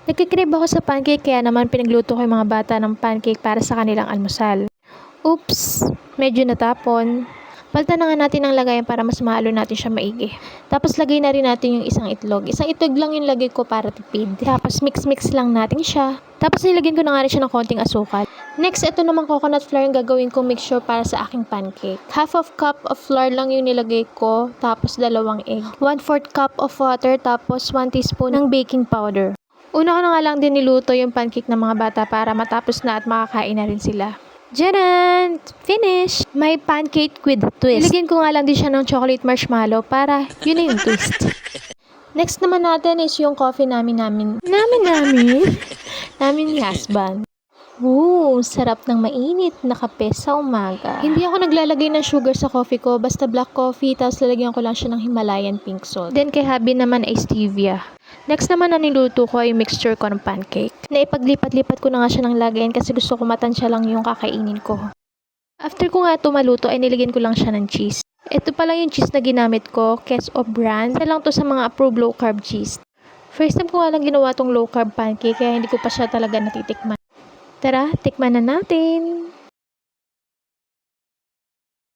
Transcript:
Nagkikrib ako sa pancake kaya naman pinagluto ko yung mga bata ng pancake para sa kanilang almusal. Oops! Medyo natapon. Palitan na nga natin ang lagayan para mas mahalo natin siya maigi. Tapos lagay na rin natin yung isang itlog. Isang itlog lang yung lagay ko para tipid. Tapos mix-mix lang natin siya. Tapos nilagyan ko na nga rin siya ng konting asukal. Next, ito namang coconut flour yung gagawin kong mixture para sa aking pancake. Half of cup of flour lang yung nilagay ko, tapos 2 egg. 1/4 cup of water, tapos 1 teaspoon ng baking powder. Una ko na nga lang din niluto yung pancake ng mga bata para matapos na at makakain na rin sila. Jaran! Finish! May pancake with twist. Ilagyan ko nga lang din siya ng chocolate marshmallow para yun na yung twist. Next naman natin is yung coffee namin. Namin ni husband. Sarap ng mainit na kape sa umaga. Hindi ako naglalagay ng sugar sa coffee ko, basta black coffee, tapos lalagyan ko lang siya ng Himalayan pink salt. Then kay hubby naman ay stevia. Next naman na niluto ko ay mixture ko ng pancake. Naipaglipat-lipat ko na nga siya ng lagayan kasi gusto ko matansya lang yung kakainin ko. After ko nga ito maluto ay nilagyan ko lang siya ng cheese. Ito pala yung cheese na ginamit ko, Queso brand. Isa lang to sa mga approved low carb cheese. First time ko nga lang ginawa tong low carb pancake kaya hindi ko pa siya talaga natitikman. Tara, tikman na natin!